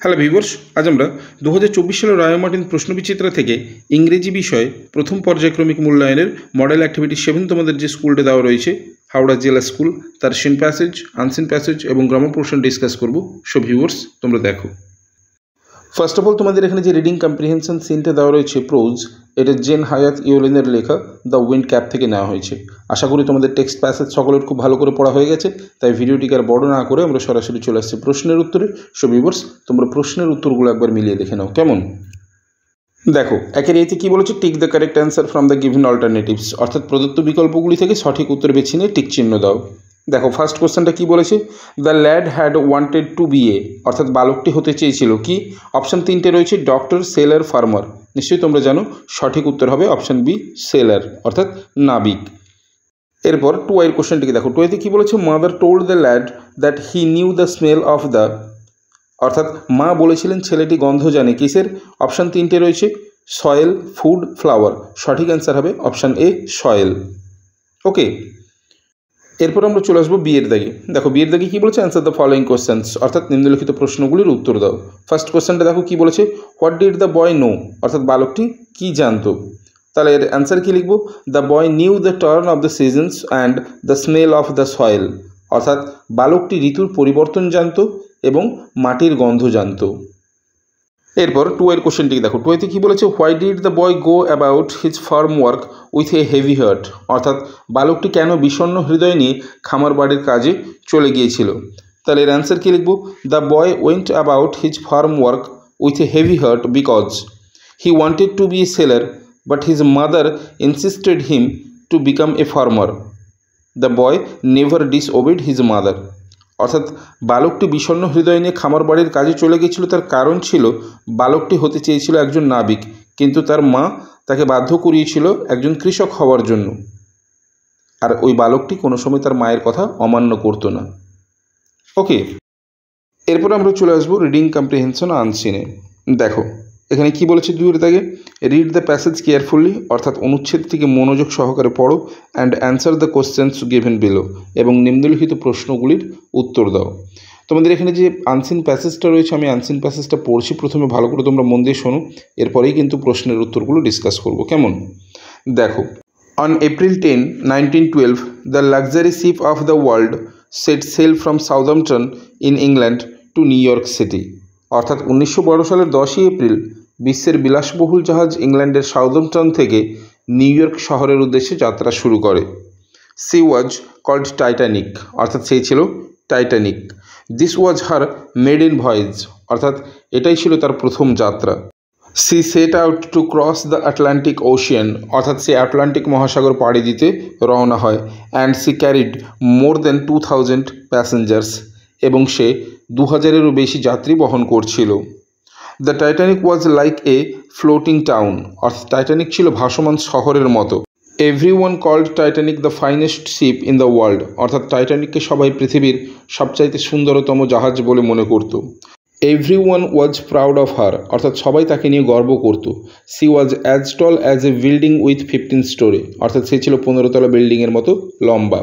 Hello viewers, আজ আমরা 2024 সালের রায় মার্টিন প্রশ্নবিচিত্রা থেকে ইংরেজি বিষয়ে প্রথম পর্যায়ক্রমিক মূল্যায়নের মডেল অ্যাক্টিভিটি 7 তোমাদের যে স্কুলটা দেওয়া রয়েছে হাওড়া জেলা স্কুল, তার সিন প্যাসেজ, আনসিন প্যাসেজ এবং গ্রামার পোর্শন ডিসকাস করব। সো ভিউয়ার্স, তোমরা দেখো। ফার্স্ট অফ অল তোমাদের এখানে যে রিডিং কম্প্রিহেনশন সিনটা দেওয়া রয়েছে প্রোজ, এটা জেন হায়াত ইয়োলিনের লেখা দ্য উইন্ড ক্যাপ থেকে নেওয়া হয়েছে। আশা করি তোমাদের টেক্সট প্যাসেজ সকলের খুব ভালো করে পড়া হয়ে গেছে, তাই ভিডিওটিকে আর বড় না করে আমরা সরাসরি চলে আসছি প্রশ্নের উত্তরে। সো ভিউয়ার্স, তোমরা প্রশ্নের উত্তরগুলো একবার মিলিয়ে দেখে নাও কেমন। দেখো, একের এতে কী বলেছে, tick the correct answer from the given alternatives, অর্থাৎ প্রদত্ত বিকল্পগুলি থেকে সঠিক উত্তর বেছে নিয়ে টিক চিহ্ন দাও। দেখো, ফার্স্ট কোশ্চেনটা কী বলেছে, the lad had wanted to be a, অর্থাৎ বালকটি হতে চেয়েছিল কি। অপশান তিনটে রয়েছে, ডক্টর, সেলার, ফার্মার। নিশ্চয়ই তোমরা জানো সঠিক উত্তর হবে অপশান বি, সেলার, অর্থাৎ নাবিক। এরপর টু এর কোশ্চেনটিকে দেখো, টু এতে কী বলেছে, mother told the lad that he knew the smell of the, অর্থাৎ মা বলেছিলেন ছেলেটি গন্ধ জানে কিসের। অপশান তিনটে রয়েছে, সয়েল, ফুড, ফ্লাওয়ার। সঠিক অ্যান্সার হবে অপশান এ, সয়েল। ওকে, এরপর আমরা চলে আসবো বিয়ের দাগে। দেখো, বিয়ের দাগে কী বলেছে, অ্যান্সার দ্য ফলোয়িং কোশ্চেন্স, অর্থাৎ নিম্নলিখিত প্রশ্নগুলির উত্তর দাও। ফার্স্ট কোশ্চেনটা দেখো কী বলেছে, what did the boy know, অর্থাৎ বালকটি কী জানতো। তাহলে এর অ্যান্সার কী লিখবো, the boy knew the turn of the seasons and the smell of the soil, অর্থাৎ বালকটি ঋতুর পরিবর্তন জানতো এবং মাটির গন্ধ জানতো। এরপর টু এর কোশ্চেনটি দেখো, টু এতে কী বলেছে, why did the boy go about his farm work with a heavy heart, অর্থাৎ বালকটি কেন বিষণ্ণ হৃদয় নিয়ে খামার বাড়ির কাজে চলে গিয়েছিল। তাহলে এর অ্যান্সার কী লিখব, the boy went about his farm work with a heavy heart because he wanted to be a sailor but his mother insisted him to become a farmer. The boy never disobeyed his mother, অর্থাৎ বালকটি বিষণ্ণ হৃদয় নিয়ে খামার বাড়ির কাজে চলে গিয়েছিল, তার কারণ ছিল বালকটি হতে চেয়েছিল একজন নাবিক, কিন্তু তার মা তাকে বাধ্য করিয়েছিল একজন কৃষক হওয়ার জন্য, আর ওই বালকটি কোনো সময় তার মায়ের কথা অমান্য করতো না। ওকে, এরপর আমরা চলে আসবো রিডিং কম্প্রিহেনশন আনসিনে। দেখো, এখানে কি বলেছে, দুইয়ের দাগে, রিড দ্য প্যাসেজ কেয়ারফুলি, অর্থাৎ অনুচ্ছেদটিকে মনোযোগ সহকারে পড়ো, and answer the questions given below, এবং নিম্নলিখিত প্রশ্নগুলির উত্তর দাও। তোমাদের এখানে যে আনসিন প্যাসেজটা রয়েছে, আমি আনসিন প্যাসেজটা পড়ছি, প্রথমে ভালো করে তোমরা মন দিয়ে শোনো, এরপরেই কিন্তু প্রশ্নের উত্তরগুলো ডিসকাস করব কেমন। দেখো, on April 10, 1912, the luxury ship of the world set sail from Southampton in England to New York City, অর্থাৎ 1912 সালের 10ই এপ্রিল বিশ্বের বিলাসবহুল জাহাজ ইংল্যান্ডের সাউদাম্পটন থেকে নিউ ইয়র্ক শহরের উদ্দেশ্যে যাত্রা শুরু করে। সি ওয়াজ কল্ড টাইটানিক, অর্থাৎ সেই ছিল Titanic. This was her maiden voyage, অর্থাৎ এটাই ছিল তার প্রথম যাত্রা। She set out to cross the Atlantic ocean, অর্থাৎ সে আটলান্টিক মহাসাগর পাড়ি দিতে রওনা হয়। And she carried more than 2000 passengers, এবং সে 2000-এরও বেশি যাত্রী বহন করছিল। The Titanic was like a floating town, অর্থাৎ টাইটানিক ছিল ভাসমান শহরের মতো। Everyone called Titanic the finest ship in the world, অর্থাৎ টাইটানিককে সবাই পৃথিবীর সবচাইতে সুন্দরতম জাহাজ বলে মনে করত। Everyone was proud of her, অর্থাৎ সবাই তাকে নিয়ে গর্ব করত। C was as tall as a building with 15 story, অর্থাৎ সে ছিল 15 তলা বিল্ডিংয়ের মতো লম্বা।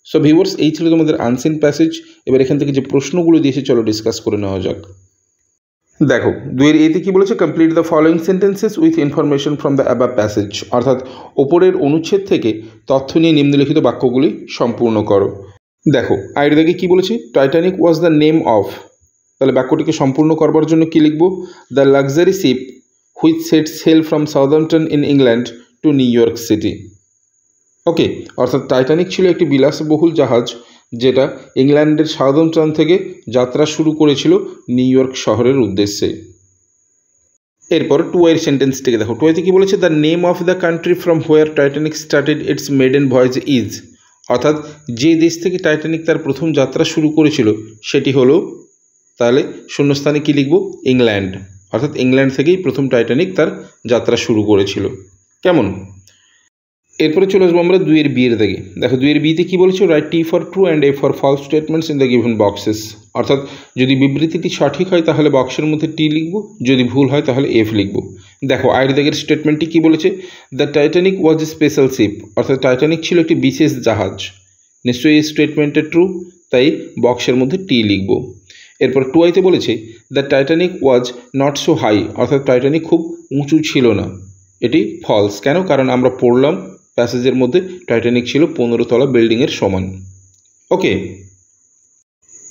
সো ভিউয়ার্স, এই ছিল তোমাদের আনসিন প্যাসেজ। এবার এখান থেকে যে প্রশ্নগুলো দিয়েছে চলো ডিসকাস করে নেওয়া যাক। দেখো, দুইয়ের এতে কী বলেছে, complete the following sentences with information from the above passage, অর্থাৎ ওপরের অনুচ্ছেদ থেকে তথ্য নিয়ে নিম্নলিখিত বাক্যগুলি সম্পূর্ণ করো। দেখো, আয়ের দাগে কী বলেছে, Titanic was the name of, তাহলে বাক্যটিকে সম্পূর্ণ করবার জন্য কী লিখব, the luxury ship which set sail from Southampton in England to New York City. Okay, অর্থাৎ টাইটানিক ছিল একটি বিলাসবহুল জাহাজ যেটা ইংল্যান্ডের সাউদাম্পটন থেকে যাত্রা শুরু করেছিল নিউ ইয়র্ক শহরের উদ্দেশ্যে। এরপর টু এর সেন্টেন্সটিকে দেখো, টু এতে কী বলেছে, the name of the country from where Titanic started it's maiden voice is, অর্থাৎ যে দেশ থেকে টাইটানিক তার প্রথম যাত্রা শুরু করেছিল সেটি হলো, তাহলে শূন্যস্থানে কী লিখব, ইংল্যান্ড, অর্থাৎ ইংল্যান্ড থেকেই প্রথম টাইটানিক তার যাত্রা শুরু করেছিল কেমন। এরপরে চলে আসবো আমরা দুইয়ের বিয়ের দাগে। দেখো, দুইয়ের বিয়েতে কী বলেছে, write T for true and F for false statements in the given boxes, অর্থাৎ যদি বিবৃতিটি সঠিক হয় তাহলে বক্সের মধ্যে টি লিখব, যদি ভুল হয় তাহলে এফ লিখব। দেখো, আয়ের দাগের স্টেটমেন্টটি কী বলেছে, the Titanic was a special ship, অর্থাৎ টাইটানিক ছিল একটি বিশেষ জাহাজ। নিশ্চয়ই এই স্টেটমেন্টে ট্রু, তাই বক্সের মধ্যে টি লিখব। এরপর 2i-তে বলেছে the Titanic was not so high, অর্থাৎ টাইটানিক খুব উঁচু ছিল না। এটি ফলস। কেন? কারণ আমরা পড়লাম প্যাসেজের মধ্যে টাইটানিক ছিল 15 তলা বিল্ডিংয়ের সমান। ওকে,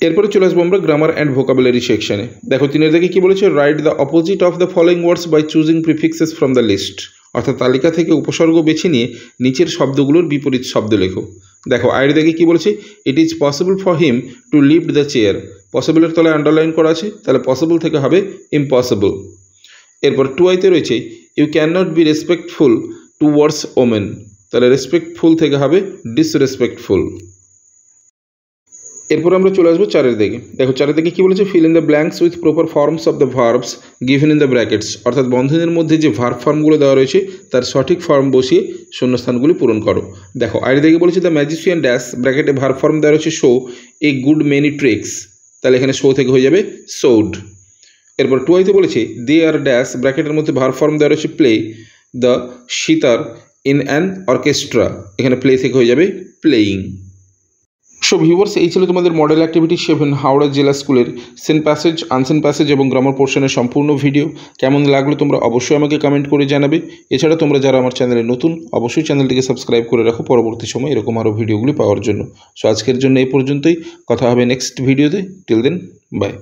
এরপরে চলে আসবো আমরা গ্রামার অ্যান্ড ভোকাবুলারি সেকশনে। দেখো 3 থেকে কি বলেছে, write the opposite of the following words by choosing prefixes from the list, অর্থাৎ তালিকা থেকে উপসর্গ বেছে নিয়ে নিচের শব্দগুলোর বিপরীত শব্দ লেখো। দেখো আইডি থেকে কি বলেছে, it is possible for him to lift the chair, পসিবলের তলায় আন্ডারলাইন করা আছে, তাহলে পসিবল থেকে হবে ইম্পসিবল। এরপর 2i-তে রয়েছে you can not be respectful towards women, তাহলে রেসপেক্টফুল থেকে হবে ডিসরেসপেক্টফুল। এরপর আমরা চলে আসবো 4 দিকে। দেখো 4 দিকে কি বলেছে, fill in the blanks with proper forms of the verbs given in the brackets, অর্থাৎ বন্ধনীর মধ্যে যে ভার্ব ফর্মগুলো দেওয়া রয়েছে তার সঠিক ফর্ম বসিয়ে শূন্যস্থানগুলি পূরণ করো। দেখো আইডি থেকে বলেছে দ্য ম্যাজিশিয়ান ড্যাশ, ব্র্যাকেটে ভার্ব ফর্ম দেওয়া রয়েছে show a good many tricks, তাহলে এখানে শো থেকে হয়ে যাবে শোড। এরপর 2i-তে বলেছে দে আর ড্যাশ, ব্র্যাকেটের মধ্যে ভার্ব ফর্ম দেওয়া রয়েছে play the sitar in an orchestra, এখানে প্লে থেকে হয়ে যাবে প্লেয়িং। সো ভিউয়ার্স, এই ছিল তোমাদের মডেল অ্যাক্টিভিটি 7 হাওড়া জেলা স্কুলের সেন প্যাসেজ, আনসেন প্যাসেজ এবং গ্রামার পোর্শনের সম্পূর্ণ ভিডিও। কেমন লাগলো তোমরা অবশ্যই আমাকে কমেন্ট করে জানাবে। এছাড়া তোমরা যারা আমার চ্যানেলে নতুন, অবশ্যই চ্যানেলটিকে সাবস্ক্রাইব করে রাখো পরবর্তী সময় এরকম আরও ভিডিওগুলি পাওয়ার জন্য। সো আজকের জন্য এই পর্যন্তই, কথা হবে নেক্সট ভিডিওতে। Till then, by.